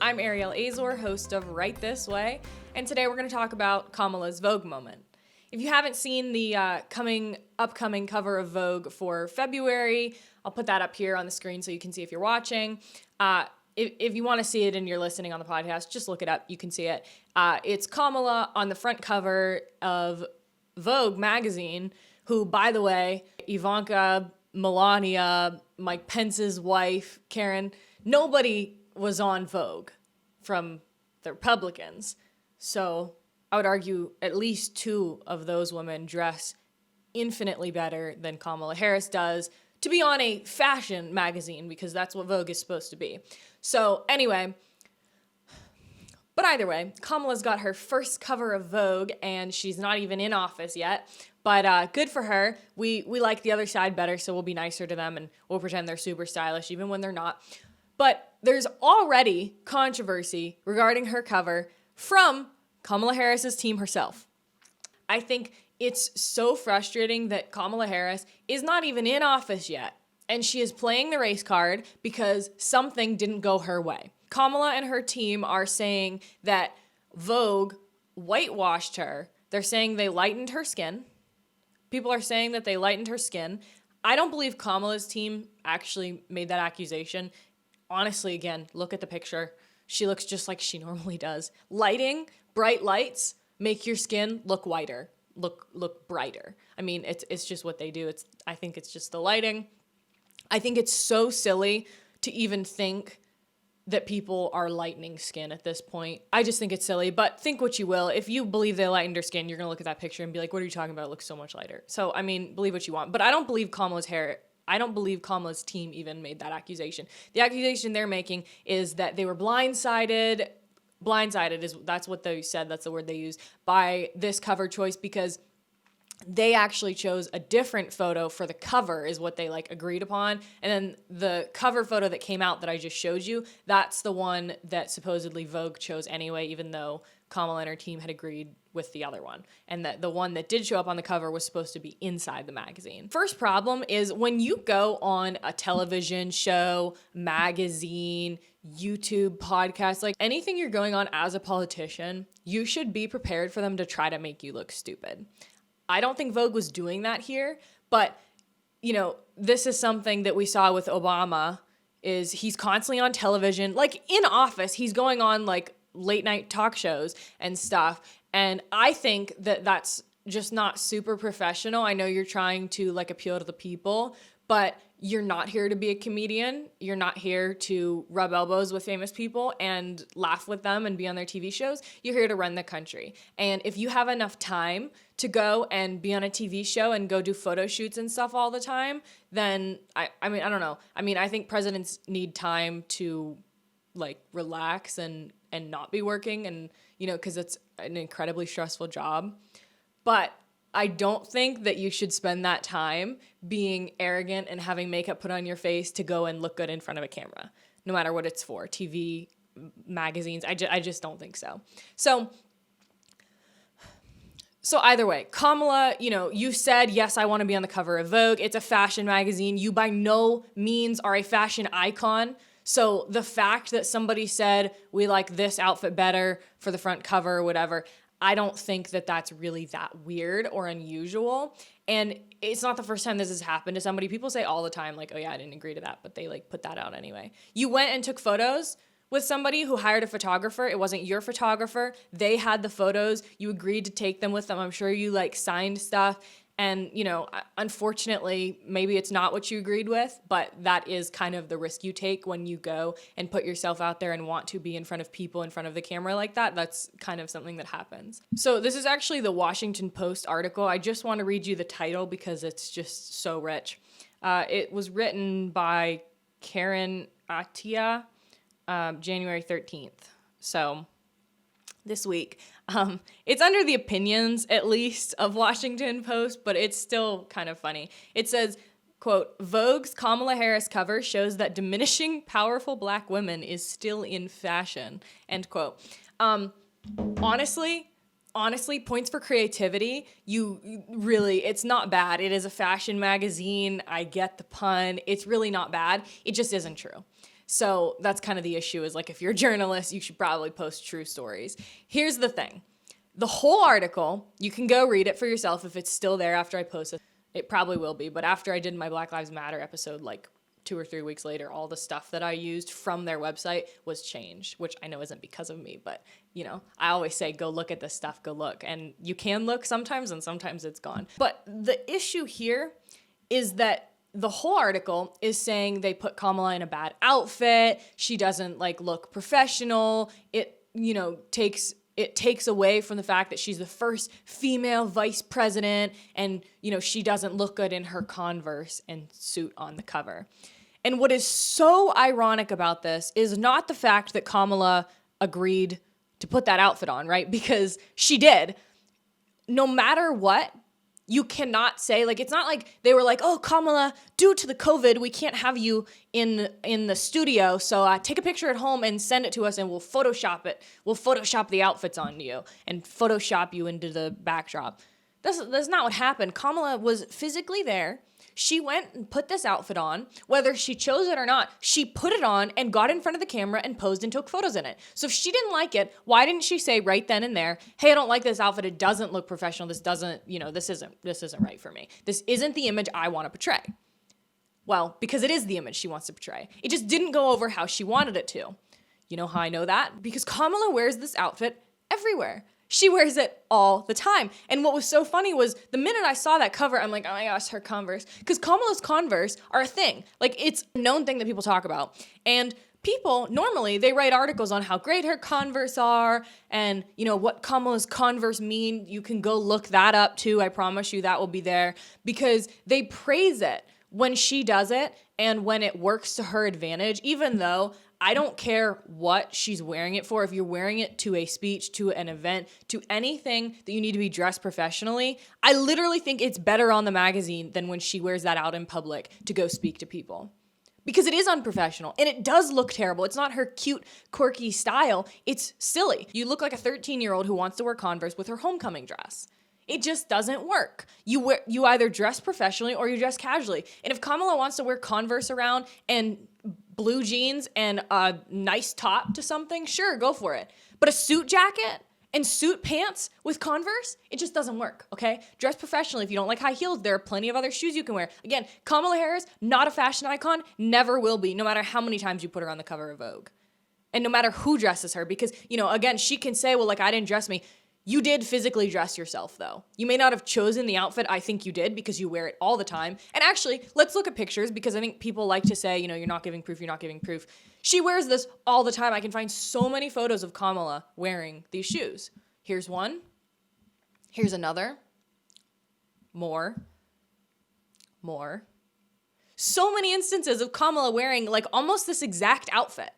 I'm Ariel Azor, host of Right This Way, and today we're going to talk about Kamala's Vogue moment. If you haven't seen the upcoming cover of Vogue for February, I'll put that up here on the screen so you can see if you're watching. If you want to see it and you're listening on the podcast, just look it up. You can see it. It's Kamala on the front cover of Vogue magazine, who, by the way, Ivanka, Melania, Mike Pence's wife, Karen, nobody was on Vogue from the Republicans. So I would argue at least two of those women dress infinitely better than Kamala Harris does to be on a fashion magazine, because that's what Vogue is supposed to be. So anyway, but either way, Kamala's got her first cover of Vogue, and she's not even in office yet. But good for her. We like the other side better, so we'll be nicer to them, and we'll pretend they're super stylish even when they're not. But there's already controversy regarding her cover from Kamala Harris's team herself. I think it's so frustrating that Kamala Harris is not even in office yet, and she is playing the race card because something didn't go her way. Kamala and her team are saying that Vogue whitewashed her. They're saying they lightened her skin. People are saying that they lightened her skin. I don't believe Kamala's team actually made that accusation. Honestly, again, look at the picture. She looks just like she normally does. Lighting, bright lights, make your skin look whiter, look brighter. I mean, it's just what they do. I think it's just the lighting. I think it's so silly to even think that people are lightening skin at this point. I just think it's silly, but think what you will. If you believe they lightened her skin, you're going to look at that picture and be like, what are you talking about? It looks so much lighter. So, I mean, believe what you want. But I don't believe Kamala's team even made that accusation. The accusation they're making is that they were blindsided. That's what they said. That's the word they used by this cover choice, because they actually chose a different photo for the cover is what they agreed upon. And then the cover photo that came out that I just showed you, that's the one that supposedly Vogue chose anyway, even though Kamala and her team had agreed with the other one. And that the one that did show up on the cover was supposed to be inside the magazine. First problem is when you go on a television show, magazine, YouTube, podcast, anything you're going on as a politician, you should be prepared for them to try to make you look stupid. I don't think Vogue was doing that here, but, this is something that we saw with Obama, is he's constantly on television. In office, he's going on, late night talk shows and stuff, and I think that that's just not super professional. I know you're trying to, appeal to the people, but you're not here to be a comedian. You're not here to rub elbows with famous people and laugh with them and be on their TV shows. You're here to run the country. And if you have enough time to go and be on a TV show and go do photo shoots and stuff all the time, then I don't know. I think presidents need time to relax and not be working, and because it's an incredibly stressful job. But I don't think that you should spend that time being arrogant and having makeup put on your face to go and look good in front of a camera, no matter what it's for, TV, magazines. I just don't think so. So either way, Kamala, you said, yes, I want to be on the cover of Vogue. It's a fashion magazine. You by no means are a fashion icon. So the fact that somebody said, we like this outfit better for the front cover or whatever, I don't think that that's really that weird or unusual. And it's not the first time this has happened to somebody. People say all the time, oh yeah, I didn't agree to that, but they put that out anyway. You went and took photos with somebody who hired a photographer. It wasn't your photographer. They had the photos. You agreed to take them with them. I'm sure you signed stuff. And, unfortunately, maybe it's not what you agreed with, but that is kind of the risk you take when you go and put yourself out there and want to be in front of people, in front of the camera like that. That's kind of something that happens. So this is actually the Washington Post article. I just want to read you the title because it's just so rich. It was written by Karen Attia, January 13th. So this week. It's under the opinions, at least, of Washington Post, but it's still kind of funny. It says, quote, Vogue's Kamala Harris cover shows that diminishing powerful black women is still in fashion, end quote. Honestly, points for creativity. It's not bad. It is a fashion magazine. I get the pun. It's really not bad. It just isn't true. So that's kind of the issue, is like, if you're a journalist, you should probably post true stories. Here's the thing. The whole article, you can go read it for yourself if it's still there after I post it. It probably will be, but after I did my Black Lives Matter episode, like 2 or 3 weeks later, all the stuff that I used from their website was changed, which I know isn't because of me, but I always say, go look at this stuff, go look. And you can look sometimes, and sometimes it's gone. But the issue here is that the whole article is saying they put Kamala in a bad outfit. She doesn't look professional. It takes away from the fact that she's the first female vice president, and, she doesn't look good in her Converse and suit on the cover. And what is so ironic about this is not the fact that Kamala agreed to put that outfit on, right? Because she did. No matter what, you cannot say, it's not like they were like, oh, Kamala, due to the COVID, we can't have you in the studio, so take a picture at home and send it to us, and we'll Photoshop it. We'll Photoshop the outfits on you and Photoshop you into the backdrop. That's not what happened. Kamala was physically there. She went and put this outfit on. Whether she chose it or not, she put it on and got in front of the camera and posed and took photos in it. So if she didn't like it, why didn't she say right then and there, hey, I don't like this outfit. It doesn't look professional. This isn't right for me. This isn't the image I want to portray. Well, because it is the image she wants to portray. It just didn't go over how she wanted it to. You know how I know that? Because Kamala wears this outfit everywhere. She wears it all the time. And what was so funny was the minute I saw that cover, I'm like, oh my gosh, her Converse. Because Kamala's Converse are a thing. It's a known thing that people talk about. And people, normally, they write articles on how great her Converse are and, what Kamala's Converse mean. You can go look that up too. I promise you that will be there. Because they praise it when she does it and when it works to her advantage, even though I don't care what she's wearing it for. If you're wearing it to a speech, to an event, to anything that you need to be dressed professionally, I literally think it's better on the magazine than when she wears that out in public to go speak to people. Because it is unprofessional and it does look terrible. It's not her cute, quirky style. It's silly. You look like a 13-year-old who wants to wear Converse with her homecoming dress. It just doesn't work. You either dress professionally or you dress casually. And if Kamala wants to wear Converse around and blue jeans and a nice top to something, sure, go for it. But a suit jacket and suit pants with Converse, it just doesn't work, okay? Dress professionally. If you don't like high heels, there are plenty of other shoes you can wear. Again, Kamala Harris, not a fashion icon, never will be, no matter how many times you put her on the cover of Vogue. And no matter who dresses her, because, again, she can say, well, I didn't dress me. You did physically dress yourself, though. You may not have chosen the outfit. I think you did because you wear it all the time. And actually, let's look at pictures because I think people like to say, you're not giving proof, you're not giving proof. She wears this all the time. I can find so many photos of Kamala wearing these shoes. Here's one. Here's another. More. So many instances of Kamala wearing almost this exact outfit.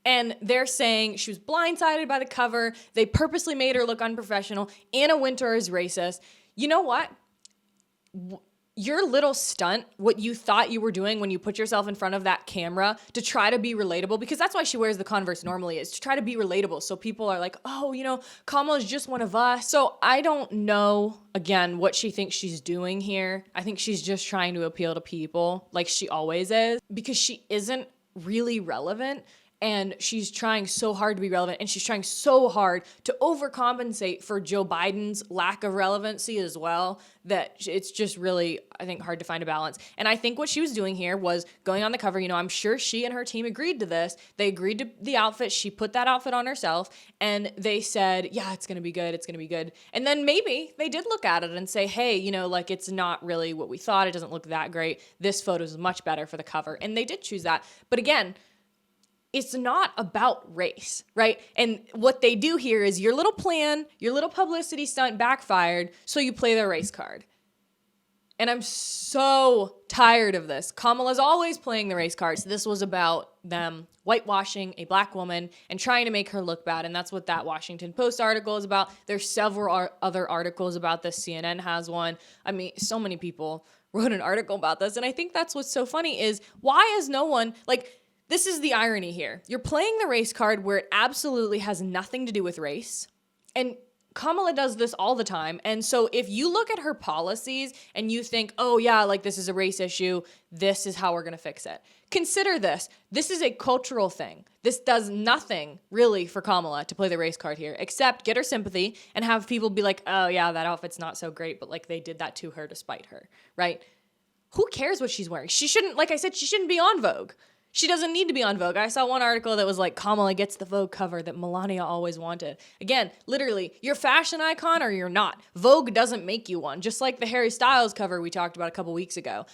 And they're saying she was blindsided by the cover. They purposely made her look unprofessional. Anna Wintour is racist. You know what? Your little stunt, what you thought you were doing when you put yourself in front of that camera to try to be relatable, because that's why she wears the Converse normally, is to try to be relatable. So people are like, oh, Kamala's just one of us. So I don't know, again, what she thinks she's doing here. I think she's just trying to appeal to people like she always is, because she isn't really relevant. And she's trying so hard to be relevant, and she's trying so hard to overcompensate for Joe Biden's lack of relevancy as well, that it's just really, I think, hard to find a balance. And I think what she was doing here was going on the cover. I'm sure she and her team agreed to this. They agreed to the outfit. She put that outfit on herself, and they said, yeah, it's going to be good. It's going to be good. And then maybe they did look at it and say, hey, it's not really what we thought. It doesn't look that great. This photo is much better for the cover. And they did choose that. But again, it's not about race, right? And what they do here is your little plan, your little publicity stunt backfired, so you play their race card. And I'm so tired of this. Kamala's always playing the race cards. This was about them whitewashing a black woman and trying to make her look bad. And that's what that Washington Post article is about. There's several other articles about this. CNN has one. I mean, so many people wrote an article about this. And I think that's what's so funny is, why is no one, this is the irony here. You're playing the race card where it absolutely has nothing to do with race. And Kamala does this all the time. And so if you look at her policies and you think, oh yeah, like this is a race issue, this is how we're going to fix it. Consider this. This is a cultural thing. This does nothing really for Kamala to play the race card here, except get her sympathy and have people be like, oh yeah, that outfit's not so great, but like they did that to her to spite her, right? Who cares what she's wearing? She shouldn't, like I said, she shouldn't be on Vogue. She doesn't need to be on Vogue. I saw one article that was like, Kamala gets the Vogue cover that Melania always wanted. Again, literally, you're a fashion icon or you're not. Vogue doesn't make you one. Just like the Harry Styles cover we talked about a couple weeks ago.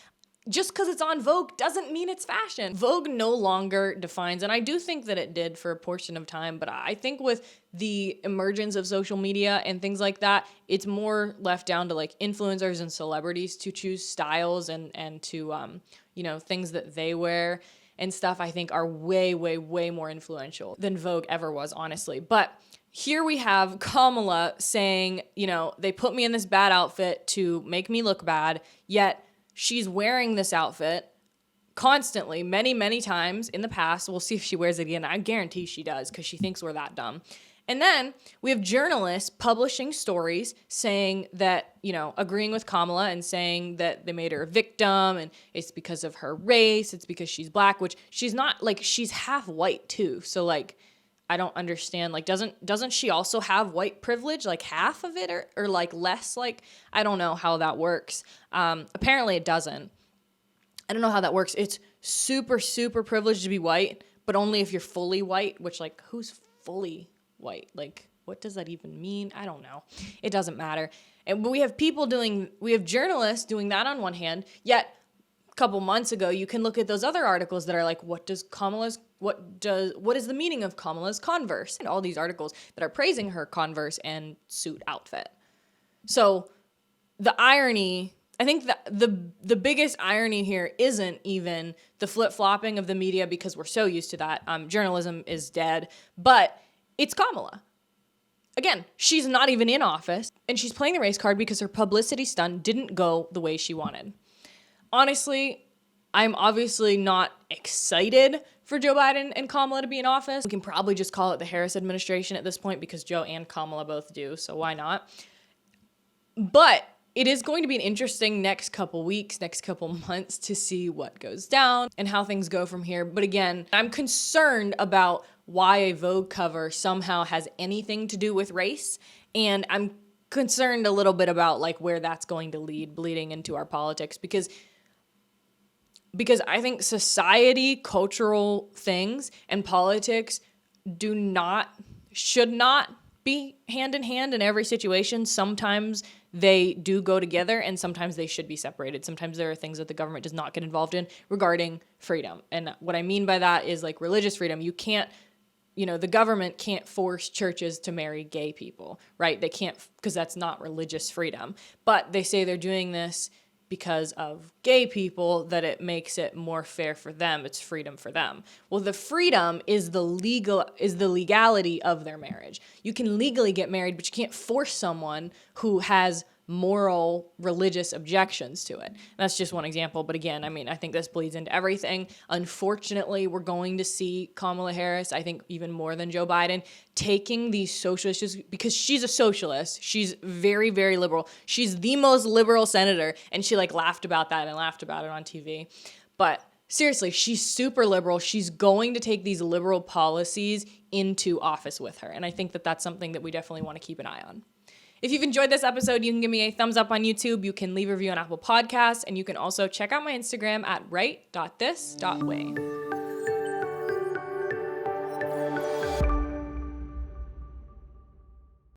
Just because it's on Vogue doesn't mean it's fashion. Vogue no longer defines, and I do think that it did for a portion of time, but I think with the emergence of social media and things like that, it's more left down to like influencers and celebrities to choose styles and to, things that they wear and stuff, I think are way, way, way more influential than Vogue ever was, honestly. But here we have Kamala saying, they put me in this bad outfit to make me look bad, yet she's wearing this outfit constantly, many, many times in the past. We'll see if she wears it again. I guarantee she does because she thinks we're that dumb. And then we have journalists publishing stories saying that, agreeing with Kamala and saying that they made her a victim and it's because of her race. It's because she's black, which she's not, like, she's half white too. So like, I don't understand. Like, doesn't she also have white privilege? Like half of it or like less? Like, I don't know how that works. Apparently it doesn't. I don't know how that works. It's super, super privileged to be white, but only if you're fully white, which like who's fully white? Like, what does that even mean? I don't know. It doesn't matter. But we have journalists doing that on one hand, yet a couple months ago, you can look at those other articles that are like, what is the meaning of Kamala's Converse? And all these articles that are praising her Converse and suit outfit. So the irony, I think that the biggest irony here isn't even the flip-flopping of the media because we're so used to that. Journalism is dead, but it's Kamala. Again, she's not even in office, and she's playing the race card because her publicity stunt didn't go the way she wanted. Honestly, I'm obviously not excited for Joe Biden and Kamala to be in office. We can probably just call it the Harris administration at this point because Joe and Kamala both do, so why not? But it is going to be an interesting next couple weeks, next couple months to see what goes down and how things go from here. But again, I'm concerned about why a Vogue cover somehow has anything to do with race. And I'm concerned a little bit about like where that's going to lead, bleeding into our politics, because I think society, cultural things, and politics should not be hand in hand in every situation. Sometimes they do go together and sometimes they should be separated. Sometimes there are things that the government does not get involved in regarding freedom. And what I mean by that is like religious freedom. You can't, the government can't force churches to marry gay people, right? They can't, because that's not religious freedom. But they say they're doing this because of gay people, that it makes it more fair for them. It's freedom for them. Well, the freedom is the legality of their marriage. You can legally get married, but you can't force someone who has moral, religious objections to it. That's just one example. But again, I think this bleeds into everything. Unfortunately, we're going to see Kamala Harris, I think even more than Joe Biden, taking these social issues because she's a socialist. She's very, very liberal. She's the most liberal senator. And she laughed about that and laughed about it on TV. But seriously, she's super liberal. She's going to take these liberal policies into office with her. And I think that that's something that we definitely want to keep an eye on. If you've enjoyed this episode, you can give me a thumbs up on YouTube. You can leave a review on Apple Podcasts, and you can also check out my Instagram at right.this.way.